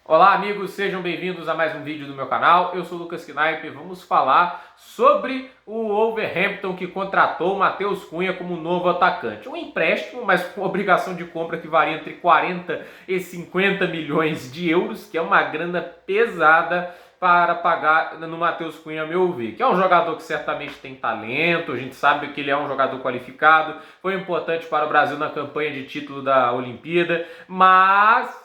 Olá amigos, sejam bem-vindos a mais um vídeo do meu canal. Eu sou o Lucas Knaip e vamos falar sobre o Wolverhampton que contratou o Matheus Cunha como novo atacante. Um empréstimo, mas com obrigação de compra que varia entre 40 e 50 milhões de euros, que é uma grana pesada para pagar no Matheus Cunha, a meu ver, que é um jogador que certamente tem talento, a gente sabe que ele é um jogador qualificado, foi importante para o Brasil na campanha de título da Olimpíada, mas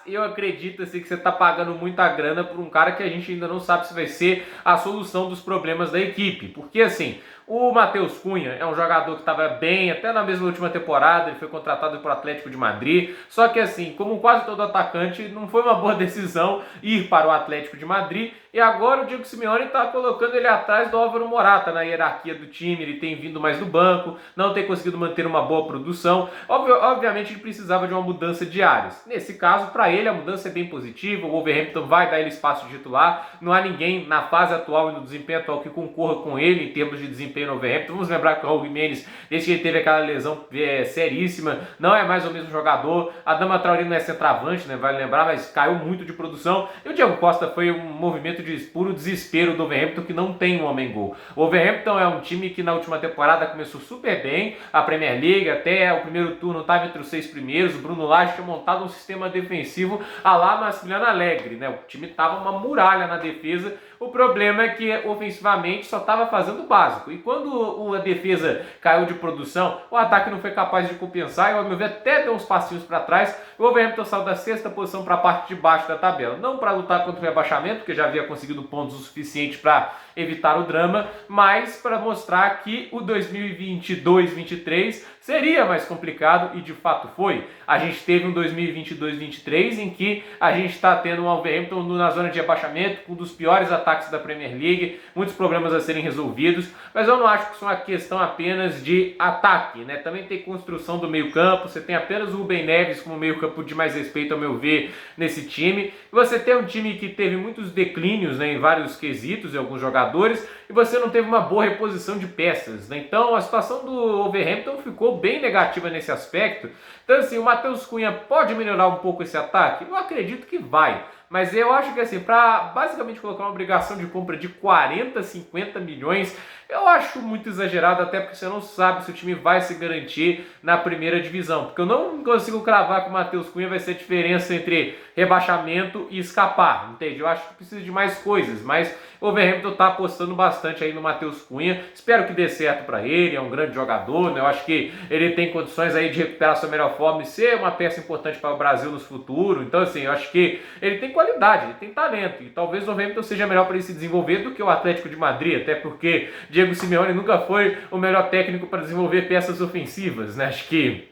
eu acredito assim, que você está pagando muita grana por um cara que a gente ainda não sabe se vai ser a solução dos problemas da equipe. Porque assim, o Matheus Cunha é um jogador que estava bem, até na mesma última temporada, ele foi contratado para o Atlético de Madrid. Só que assim, como quase todo atacante, não foi uma boa decisão ir para o Atlético de Madrid. E agora o Diego Simeone está colocando ele atrás do Álvaro Morata na hierarquia do time. Ele tem vindo mais do banco, não tem conseguido manter uma boa produção. Obviamente ele precisava de uma mudança de áreas. Nesse caso, para ele a mudança é bem positiva. O Wolverhampton vai dar ele espaço de titular. Não há ninguém na fase atual e no desempenho atual que concorra com ele em termos de desempenho no Wolverhampton. Vamos lembrar que o Raul Jimenez, desde que ele teve aquela lesão seríssima, não é mais o mesmo jogador. A Dama Traoré não é centroavante, né? Vale lembrar, mas caiu muito de produção. E o Diego Costa foi um movimento de puro desespero do Wolverhampton, que não tem um homem-gol. O Wolverhampton é um time que na última temporada começou super bem a Premier League, até o primeiro turno estava entre os 6 primeiros. O Bruno Lage tinha montado um sistema defensivo à la Massimiliano Allegri, né? O time estava uma muralha na defesa. O problema é que ofensivamente só estava fazendo o básico. E quando a defesa caiu de produção, o ataque não foi capaz de compensar. E ao meu ver até deu uns passinhos para trás. O Wolverhampton saiu da sexta posição para a parte de baixo da tabela. Não para lutar contra o rebaixamento, porque já havia conseguido pontos o suficiente para evitar o drama, mas para mostrar que o 2022-23 seria mais complicado, e de fato foi. A gente teve um 2022-23 em que a gente está tendo um Wolverhampton na zona de rebaixamento, com um dos piores ataques da Premier League, muitos problemas a serem resolvidos, mas eu não acho que isso é uma questão apenas de ataque, né? Também tem construção do meio campo, você tem apenas o Rubem Neves como meio campo de mais respeito, ao meu ver, nesse time. E você tem um time que teve muitos declínios, né, em vários quesitos e alguns jogadores, e você não teve uma boa reposição de peças, né? Então a situação do Wolverhampton ficou bem negativa nesse aspecto. Então assim, o Matheus Cunha pode melhorar um pouco esse ataque? Eu acredito que vai. Mas eu acho que assim, para basicamente colocar uma obrigação de compra de 40, 50 milhões, eu acho muito exagerado, até porque você não sabe se o time vai se garantir na primeira divisão. Porque eu não consigo cravar que o Matheus Cunha vai ser a diferença entre rebaixamento e escapar, entende? Eu acho que precisa de mais coisas, mas o Wolverhampton está apostando bastante aí no Matheus Cunha. Espero que dê certo para ele, é um grande jogador, né? Eu acho que ele tem condições aí de recuperar sua melhor forma e ser uma peça importante para o Brasil no futuro. Então assim, eu acho que ele tem qualidade, ele tem talento, e talvez o Wolverhampton seja melhor para ele se desenvolver do que o Atlético de Madrid, até porque Diego Simeone nunca foi o melhor técnico para desenvolver peças ofensivas, né? Acho que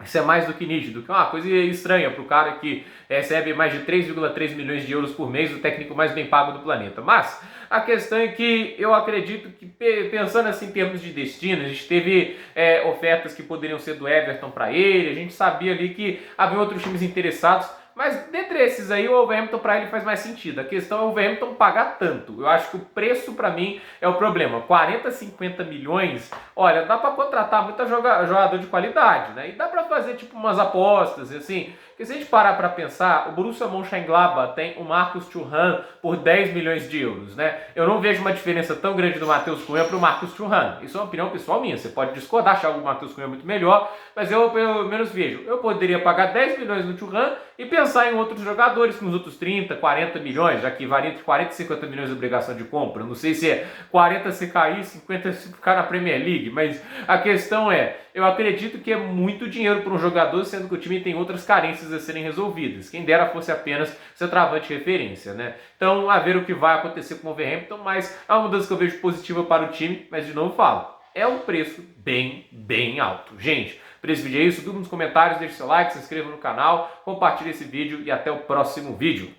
isso é mais do que nítido, que é uma coisa estranha para o cara que recebe mais de 3,3 milhões de euros por mês, o técnico mais bem pago do planeta. Mas a questão é que eu acredito que, pensando assim em termos de destino, a gente teve ofertas que poderiam ser do Everton para ele, a gente sabia ali que havia outros times interessados, mas dentre esses aí, o Wolverhampton para ele faz mais sentido. A questão é o Wolverhampton pagar tanto. Eu acho que o preço para mim é o problema. 40, 50 milhões, olha, dá para contratar muito jogador de qualidade, né? E dá para fazer tipo umas apostas, assim. Porque se a gente parar para pensar, o Borussia Mönchengladbach tem o Marcus Thuram por 10 milhões de euros, né? Eu não vejo uma diferença tão grande do Matheus Cunha para o Marcus Thuram. Isso é uma opinião pessoal minha. Você pode discordar, achar o Matheus Cunha muito melhor, mas eu pelo menos vejo. Eu poderia pagar 10 milhões no Thuram e pensar em outros jogadores com os outros 30, 40 milhões, já que varia entre 40 e 50 milhões de obrigação de compra. Não sei se é 40 se cair, 50 se ficar na Premier League, mas a questão é, eu acredito que é muito dinheiro para um jogador, sendo que o time tem outras carências a serem resolvidas. Quem dera fosse apenas centroavante de referência, né? Então, a ver o que vai acontecer com o Wolverhampton, mas é uma mudança que eu vejo positiva para o time, mas de novo falo, é um preço bem alto. Gente, para esse vídeo é isso, tudo nos comentários, deixe seu like, se inscreva no canal, compartilhe esse vídeo e até o próximo vídeo.